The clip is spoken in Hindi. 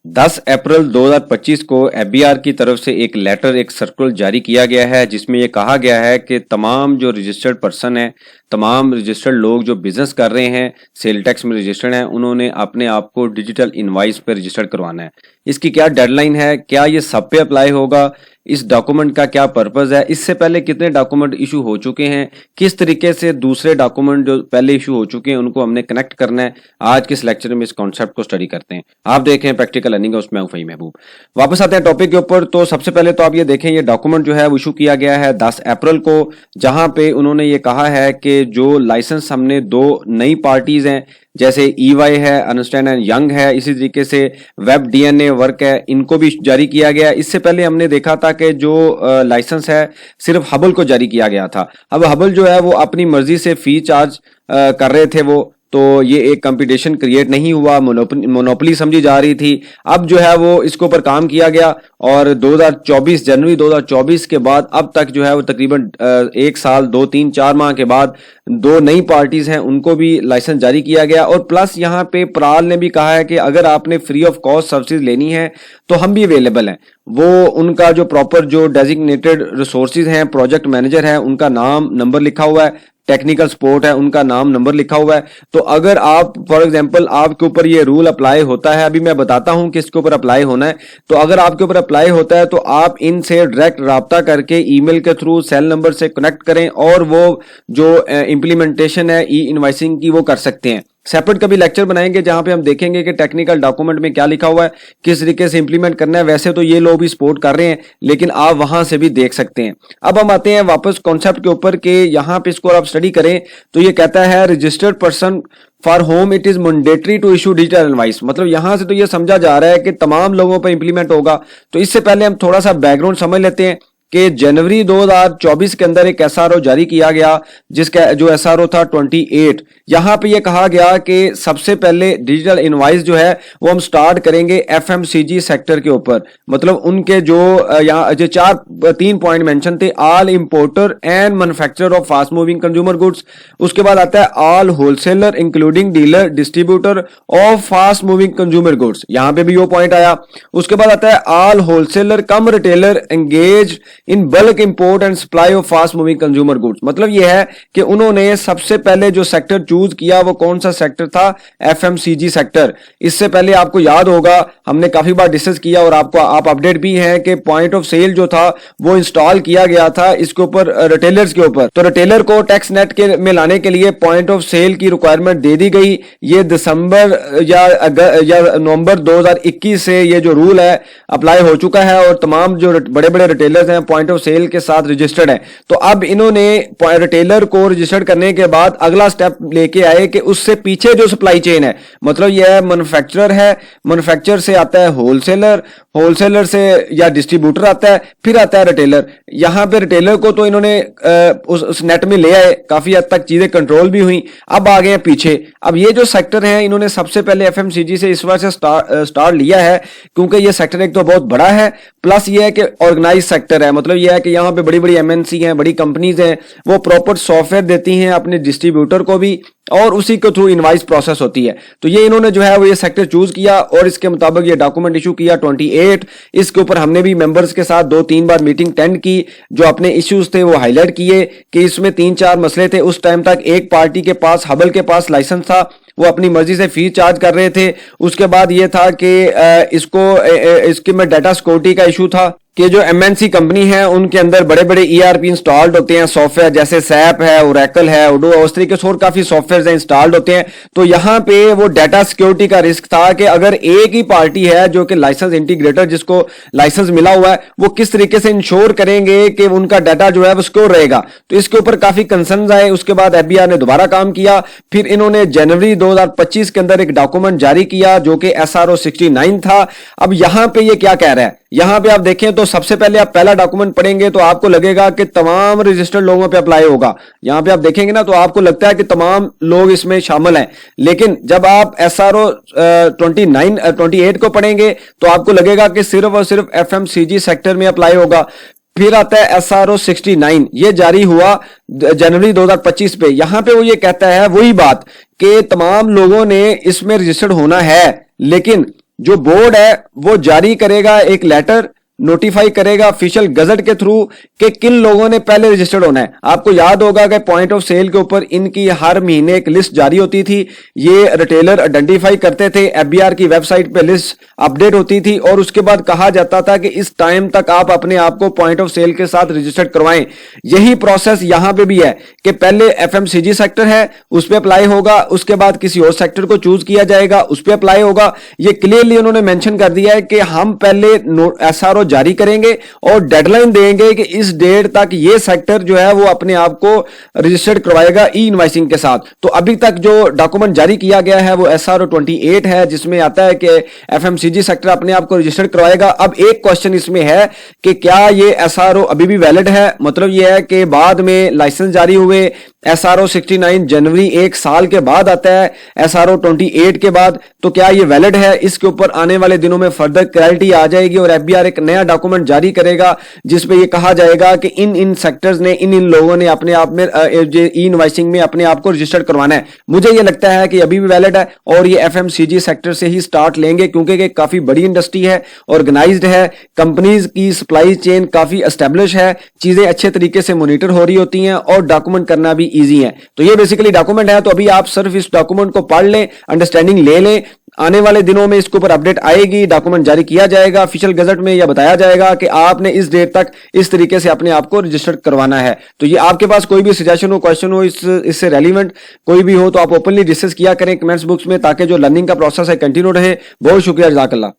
10 अप्रैल 2025 को एफबीआर की तरफ से एक लेटर, एक सर्कुलर जारी किया गया है जिसमें यह कहा गया है कि तमाम जो रजिस्टर्ड पर्सन है, तमाम रजिस्टर्ड लोग जो बिजनेस कर रहे हैं, सेल टैक्स में रजिस्टर्ड हैं, उन्होंने अपने आप को डिजिटल इनवॉइस पे रजिस्टर्ड करवाना है। इसकी क्या डेडलाइन है, क्या ये सब पे अप्लाई होगा, इस डॉक्यूमेंट का क्या पर्पस है, इससे पहले कितने डॉक्यूमेंट इशू हो चुके हैं, किस तरीके से दूसरे डॉक्यूमेंट जो पहले इशू हो चुके हैं उनको हमने कनेक्ट करना है। आज के इस लेक्चर में इस कॉन्सेप्ट को स्टडी करते हैं। आप देखें प्रैक्टिकल लर्निंग है, उसमें फ़हीम महबूब। वापस आते हैं टॉपिक के ऊपर। तो सबसे पहले तो आप ये देखें, ये डॉक्यूमेंट जो है वो इशू किया गया है 10 अप्रैल को, जहां पे उन्होंने ये कहा है कि जो लाइसेंस हमने दो नई पार्टीज हैं, जैसे EY है, अर्नेस्ट एंड यंग है, इसी तरीके से वेब DNA वर्क है, इनको भी जारी किया गया। इससे पहले हमने देखा था कि जो लाइसेंस है सिर्फ हबल को जारी किया गया था। अब हबल जो है वो अपनी मर्जी से फी चार्ज कर रहे थे वो, तो ये एक कंपटीशन क्रिएट नहीं हुआ, मोनोपोली समझी जा रही थी। अब जो है वो इसके ऊपर काम किया गया और 2024 जनवरी 2024 के बाद अब तक जो है वो तकरीबन 1 साल 2-3-4 माह के बाद दो नई पार्टीज हैं उनको भी लाइसेंस जारी किया गया। और प्लस यहाँ पे प्राल ने भी कहा है कि अगर आपने फ्री ऑफ कॉस्ट सर्विसेज लेनी है तो हम भी अवेलेबल हैं। वो उनका जो प्रॉपर जो डेजिग्नेटेड रिसोर्सेज हैं, प्रोजेक्ट मैनेजर है, उनका नाम नंबर लिखा हुआ है, टेक्निकल सपोर्ट है, उनका नाम नंबर लिखा हुआ है। तो अगर आप फॉर एग्जांपल आपके ऊपर ये रूल अप्लाई होता है, अभी मैं बताता हूं कि इसके ऊपर अप्लाई होना है, तो अगर आपके ऊपर अप्लाई होता है तो आप इनसे डायरेक्ट राब्ता करके ईमेल के थ्रू सेल नंबर से कनेक्ट करें और वो जो इंप्लीमेंटेशन है ई इनवॉइसिंग की वो कर सकते हैं। सेपरेट कभी लेक्चर बनाएंगे जहां पे हम देखेंगे कि टेक्निकल डॉक्यूमेंट में क्या लिखा हुआ है, किस तरीके से इंप्लीमेंट करना है। वैसे तो ये लोग भी सपोर्ट कर रहे हैं, लेकिन आप वहां से भी देख सकते हैं। अब हम आते हैं वापस कॉन्सेप्ट के ऊपर कि यहां पे इसको आप स्टडी करें तो ये कहता है registered person for home it is mandatory to issue digital invoice. मतलब यहां से तो ये समझा जा रहा है कि तमाम लोगों पर इंप्लीमेंट होगा। तो इससे पहले हम थोड़ा सा बैकग्राउंड समझ लेते हैं कि जनवरी 2024 के अंदर एक SRO जारी किया गया, जिसका जो SRO था 28। यहां पे ये कहा गया कि सबसे पहले डिजिटल इनवॉइस जो है वो हम स्टार्ट करेंगे FMCG सेक्टर के ऊपर। मतलब उनके जो यहाँ जो 3 पॉइंट मेंशन थे, all importer and manufacturer of fast moving consumer goods. उसके बाद आता है all wholesaler including dealer distributor of fast moving consumer goods, यहां पे भी वो पॉइंट आया। उसके बाद आता है all wholesaler come retailer engage in bulk import and supply of fast moving consumer goods. मतलब यह है कि उन्होंने सबसे पहले जो सेक्टर चूज किया वो कौन सा सेक्टर था, FMCG सेक्टर। इससे पहले आपको याद होगा हमने काफी बार डिस्कस किया और आपको आप अपडेट भी है कि पॉइंट ऑफ सेल जो था वो इंस्टॉल किया गया था इसके ऊपर रिटेलर्स के ऊपर। तो रिटेलर को टैक्स नेट के में लाने के लिए पॉइंट ऑफ सेल की रिक्वायरमेंट दे दी गई। ये दिसंबर या नवंबर 2021 से ये जो रूल है अप्लाई हो चुका है और तमाम जो बड़े बड़े रिटेलर्स हैं पॉइंट ऑफ सेल के साथ रजिस्टर्ड है। तो अब इन्होंने रिटेलर को रजिस्टर्ड करने के बाद अगला स्टेप लेके आए कि उससे पीछे जो सप्लाई चेन है, मतलब यह मैन्युफैक्चरर है, मैन्युफैक्चरर से आता है होलसेलर, होलसेलर से या डिस्ट्रीब्यूटर आता है, फिर आता है रिटेलर। यहां पे रिटेलर को तो इन्होंने उस नेट में ले आए, काफी हद तक चीजें कंट्रोल भी हुई। अब आ गए पीछे। अब ये जो सेक्टर है इन्होंने सबसे पहले FMCG से इस वजह से स्टार्ट लिया है क्योंकि ये सेक्टर एक तो बहुत बड़ा है, प्लस ये है कि ऑर्गेनाइज सेक्टर है। मतलब यह है कि यहाँ पे बड़ी बड़ी MNC हैं, बड़ी कंपनीज हैं, वो प्रॉपर सॉफ्टवेयर देती हैं अपने डिस्ट्रीब्यूटर को भी और उसी के थ्रू इनवाइस प्रोसेस होती है। तो ये इन्होंने जो है वो ये सेक्टर चूज किया और इसके मुताबिक ये डॉक्यूमेंट इशू किया 28। इसके ऊपर हमने भी मेंबर्स के साथ 2-3 बार मीटिंग अटेंड की, जो अपने इश्यूज थे वो हाईलाइट किए कि इसमें 3-4 मसले थे। उस टाइम तक एक पार्टी के पास, हबल के पास लाइसेंस था, वो अपनी मर्जी से फी चार्ज कर रहे थे। उसके बाद ये था कि इसके में डाटा सिक्योरिटी का इशू था कि जो MNC कंपनी है उनके अंदर बड़े बड़े ERP इंस्टॉल्ड होते हैं, सॉफ्टवेयर जैसे SAP है, ओरेकल है, ओडो, उस तरीके से और काफी सॉफ्टवेयर इंस्टॉल्ड होते हैं। तो यहाँ पे वो डाटा सिक्योरिटी का रिस्क था कि अगर एक ही पार्टी है जो कि लाइसेंस इंटीग्रेटर जिसको लाइसेंस मिला हुआ है, वो किस तरीके से इंश्योर करेंगे कि उनका डाटा जो है वो सिक्योर रहेगा। तो इसके ऊपर काफी कंसर्न आए। उसके बाद FBI ने दोबारा काम किया। फिर इन्होंने जनवरी 2025 के अंदर एक डॉक्यूमेंट जारी किया जो कि SRO 69 था। अब यहां पे ये क्या कह रहा है, यहां पे आप देखें तो सबसे पहले आप पहला डॉक्यूमेंट पढ़ेंगे तो आपको लगेगा कि तमाम रजिस्टर्ड लोगों पे अप्लाई होगा। यहां पे आप देखेंगे ना तो आपको लगता है कि तमाम लोग इसमें शामिल हैं, लेकिन जब आप SRO 28 को पढ़ेंगे तो आपको लगेगा कि सिर्फ और सिर्फ FMCG सेक्टर में अप्लाई होगा। फिर आता है SRO 69, ये जारी हुआ जनवरी 2025 पे। यहां पे वो ये कहता है वही बात कि तमाम लोगों ने इसमें रजिस्टर्ड होना है, लेकिन जो बोर्ड है वो जारी करेगा एक लेटर, नोटिफाई करेगा ऑफिशियल गजट के थ्रू कि किन लोगों ने पहले रजिस्टर्ड होना है। आपको याद होगा कि पॉइंट ऑफ सेल के ऊपर इनकी हर महीने एक लिस्ट जारी होती थी, ये रिटेलर आइडेंटिफाई करते थे, एफबीआर की वेबसाइट पे लिस्ट अपडेट होती थी और उसके बाद कहा जाता था कि इस टाइम तक आप अपने आप को पॉइंट ऑफ सेल के साथ रजिस्टर्ड करवाएं। यही प्रोसेस यहां पे भी है कि पहले एफएमसीजी सेक्टर है उस पर अप्लाई होगा, उसके बाद किसी और सेक्टर को चूज किया जाएगा, उस पर अप्लाई होगा। ये क्लियरली उन्होंने मेंशन कर दिया है कि हम पहले एसआरओ जारी करेंगे और डेडलाइन देंगे कि इस डेट तक ये सेक्टर जो है वो अपने आप को रजिस्टर्ड करवाएगा ई इनवॉइसिंग के साथ। तो अभी तक जो डॉक्यूमेंट जारी किया गया है वो एसआरओ 28 है, जिसमें आता है कि एफएमसीजी सेक्टर अपने आप को रजिस्टर्ड करवाएगा। अब एक क्वेश्चन इसमें है कि क्या ये एसआरओ अभी भी वैलिड है? मतलब ये है कि बाद में लाइसेंस जारी हुए, एसआरओ 69 जनवरी एक साल के बाद आता है, एसआरओ 28 के बाद, तो क्या ये वैलिड है? इसके ऊपर आने वाले दिनों में फर्दर क्लैरिटी आ जाएगी और एफबीआर एक नया डॉक्यूमेंट जारी करेगा जिसपे ये कहा जाएगा कि इन इन सेक्टर्स ने, इन इन लोगों ने अपने आप में ई इनवॉइसिंग में अपने आप को रजिस्टर्ड करवाना है। मुझे ये लगता है कि अभी भी वैलिड है और ये एफएमसीजी सेक्टर से ही स्टार्ट लेंगे क्योंकि ये काफी बड़ी इंडस्ट्री है, ऑर्गेनाइज्ड है, कंपनीज की सप्लाई चेन काफी एस्टेब्लिश है, चीजें अच्छे तरीके से मॉनिटर हो रही होती हैं और डॉक्यूमेंट करना भी इजी है। तो ये बेसिकली डॉक्यूमेंट है। तो अभी आप सिर्फ इस डॉक्यूमेंट को पढ़ लें, अंडरस्टैंडिंग ले लें। आने वाले दिनों में इसके ऊपर अपडेट आएगी, डॉक्यूमेंट जारी किया जाएगा ऑफिशियल गजट में, यह बताया जाएगा कि आपने इस डेट तक इस तरीके से अपने आप को रजिस्टर करवाना है। तो ये आपके पास कोई भी सजेशन हो, क्वेश्चन हो, इससे रेलिवेंट कोई भी हो तो आप ओपनली डिस्कस किया करें कमेंट्स बॉक्स में, ताकि जो लर्निंग का प्रोसेस है कंटिन्यू रहे। बहुत शुक्रिया, जज़ाकल्लाह।